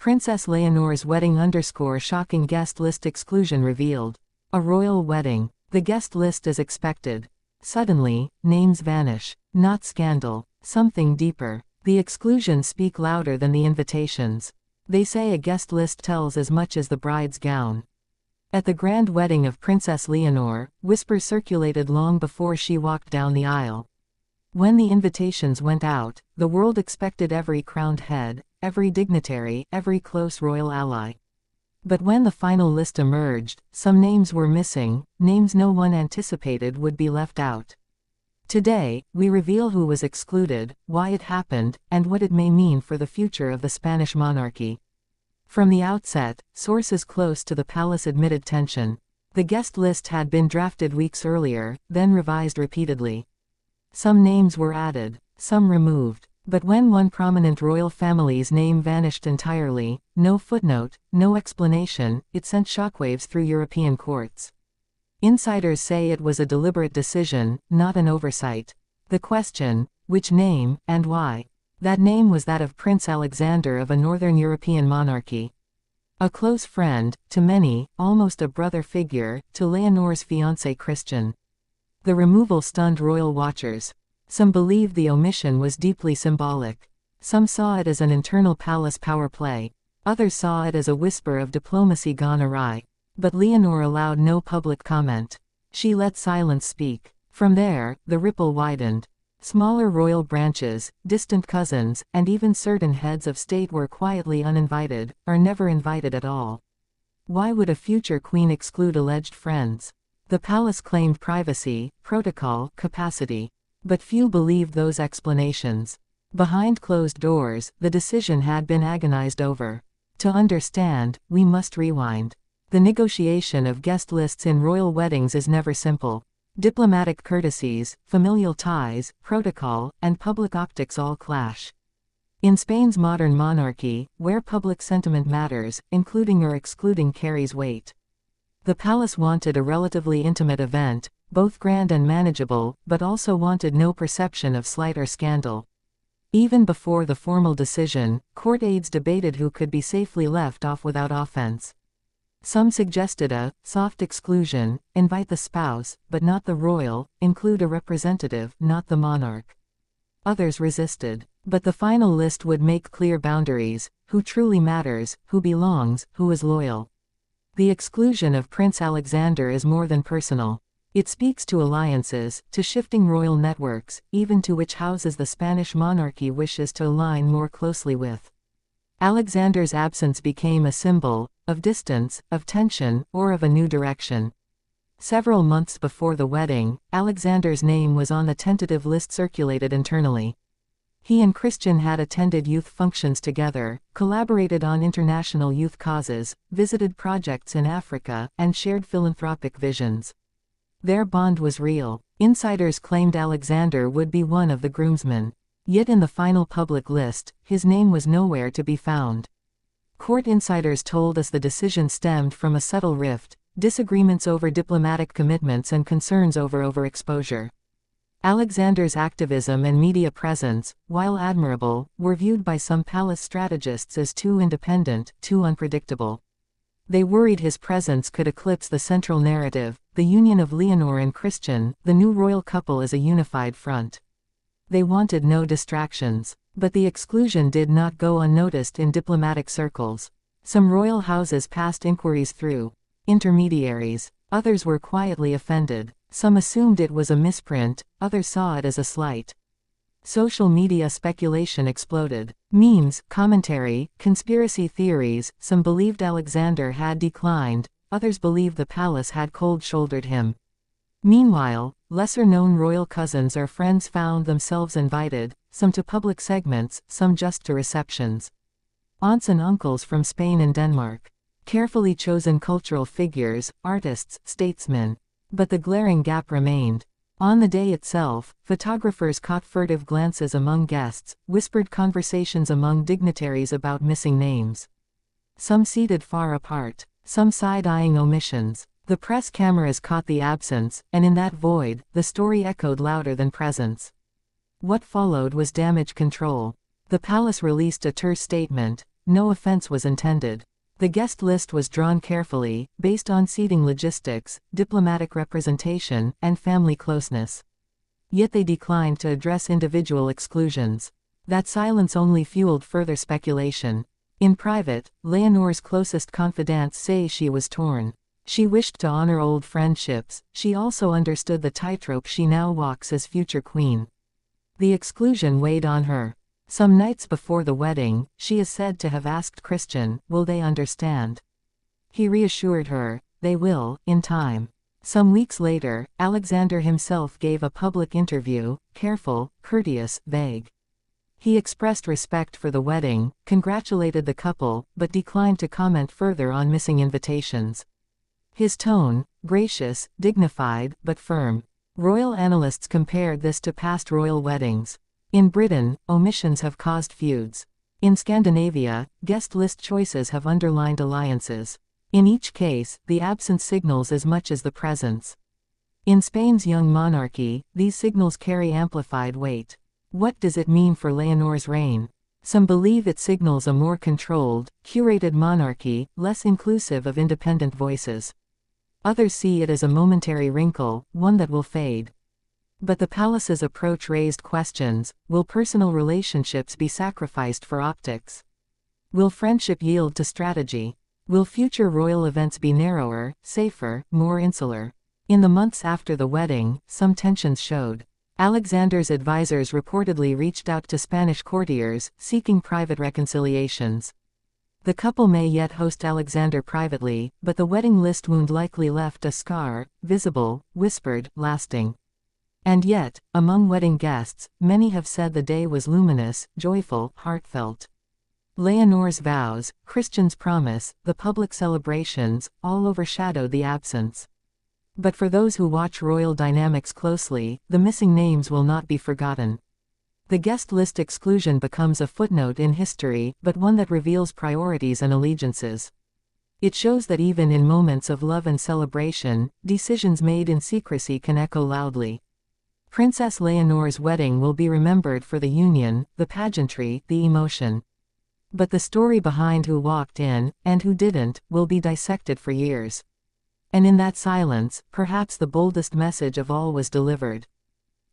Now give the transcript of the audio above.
Princess Leonor's wedding _ shocking guest list exclusion revealed. A royal wedding. The guest list as expected. Suddenly, names vanish. Not scandal. Something deeper. The exclusions speak louder than the invitations. They say a guest list tells as much as the bride's gown. At the grand wedding of Princess Leonor, whispers circulated long before she walked down the aisle. When the invitations went out, the world expected every crowned head, every dignitary, every close royal ally. But when the final list emerged, some names were missing, names no one anticipated would be left out. Today, we reveal who was excluded, why it happened, and what it may mean for the future of the Spanish monarchy. From the outset, sources close to the palace admitted tension. The guest list had been drafted weeks earlier, then revised repeatedly. Some names were added, some removed. But when one prominent royal family's name vanished entirely, no footnote, no explanation, it sent shockwaves through European courts. Insiders say it was a deliberate decision, not an oversight. The question, which name, and why? That name was that of Prince Alexander of a northern European monarchy. A close friend, to many, almost a brother figure, to Leonor's fiancé Christian. The removal stunned royal watchers. Some believed the omission was deeply symbolic. Some saw it as an internal palace power play. Others saw it as a whisper of diplomacy gone awry. But Leonor allowed no public comment. She let silence speak. From there, the ripple widened. Smaller royal branches, distant cousins, and even certain heads of state were quietly uninvited, or never invited at all. Why would a future queen exclude alleged friends? The palace claimed privacy, protocol, capacity. But few believed those explanations. Behind closed doors, the decision had been agonized over. To understand, we must rewind. The negotiation of guest lists in royal weddings is never simple. Diplomatic courtesies, familial ties, protocol, and public optics all clash. In Spain's modern monarchy, where public sentiment matters, including or excluding carries weight. The palace wanted a relatively intimate event, both grand and manageable, but also wanted no perception of slight or scandal. Even before the formal decision, court aides debated who could be safely left off without offense. Some suggested a soft exclusion, invite the spouse, but not the royal, include a representative, not the monarch. Others resisted. But the final list would make clear boundaries, who truly matters, who belongs, who is loyal. The exclusion of Prince Alexander is more than personal. It speaks to alliances, to shifting royal networks, even to which houses the Spanish monarchy wishes to align more closely with. Alexander's absence became a symbol of distance, of tension, or of a new direction. Several months before the wedding, Alexander's name was on the tentative list circulated internally. He and Christian had attended youth functions together, collaborated on international youth causes, visited projects in Africa, and shared philanthropic visions. Their bond was real. Insiders claimed Alexander would be one of the groomsmen. Yet in the final public list, his name was nowhere to be found. Court insiders told us the decision stemmed from a subtle rift, disagreements over diplomatic commitments and concerns over overexposure. Alexander's activism and media presence, while admirable, were viewed by some palace strategists as too independent, too unpredictable. They worried his presence could eclipse the central narrative, the union of Leonor and Christian, the new royal couple as a unified front. They wanted no distractions. But the exclusion did not go unnoticed in diplomatic circles. Some royal houses passed inquiries through intermediaries. Others were quietly offended. Some assumed it was a misprint, others saw it as a slight. Social media speculation exploded. Memes, commentary, conspiracy theories. Some believed Alexander had declined, others believed the palace had cold-shouldered him. Meanwhile, lesser-known royal cousins or friends found themselves invited, some to public segments, some just to receptions. Aunts and uncles from Spain and Denmark. Carefully chosen cultural figures, artists, statesmen. But the glaring gap remained. On the day itself, photographers caught furtive glances among guests, whispered conversations among dignitaries about missing names. Some seated far apart, some side-eyeing omissions. The press cameras caught the absence, and in that void, the story echoed louder than presence. What followed was damage control. The palace released a terse statement, no offense was intended. The guest list was drawn carefully, based on seating logistics, diplomatic representation, and family closeness. Yet they declined to address individual exclusions. That silence only fueled further speculation. In private, Leonor's closest confidants say she was torn. She wished to honor old friendships, she also understood the tightrope she now walks as future queen. The exclusion weighed on her. Some nights before the wedding, she is said to have asked Christian, "Will they understand?" He reassured her, "They will, in time." Some weeks later, Alexander himself gave a public interview, careful, courteous, vague. He expressed respect for the wedding, congratulated the couple, but declined to comment further on missing invitations. His tone, gracious, dignified, but firm. Royal analysts compared this to past royal weddings. In Britain, omissions have caused feuds. In Scandinavia, guest list choices have underlined alliances. In each case, the absence signals as much as the presence. In Spain's young monarchy, these signals carry amplified weight. What does it mean for Leonor's reign? Some believe it signals a more controlled, curated monarchy, less inclusive of independent voices. Others see it as a momentary wrinkle, one that will fade. But the palace's approach raised questions. Will personal relationships be sacrificed for optics? Will friendship yield to strategy? Will future royal events be narrower, safer, more insular? In the months after the wedding, some tensions showed. Alexander's advisors reportedly reached out to Spanish courtiers, seeking private reconciliations. The couple may yet host Alexander privately, but the wedding list wound likely left a scar, visible, whispered, lasting. And yet, among wedding guests, many have said the day was luminous, joyful, heartfelt. Leonor's vows, Christian's promise, the public celebrations, all overshadowed the absence. But for those who watch royal dynamics closely, the missing names will not be forgotten. The guest list exclusion becomes a footnote in history, but one that reveals priorities and allegiances. It shows that even in moments of love and celebration, decisions made in secrecy can echo loudly. Princess Leonor's wedding will be remembered for the union, the pageantry, the emotion. But the story behind who walked in, and who didn't, will be dissected for years. And in that silence, perhaps the boldest message of all was delivered.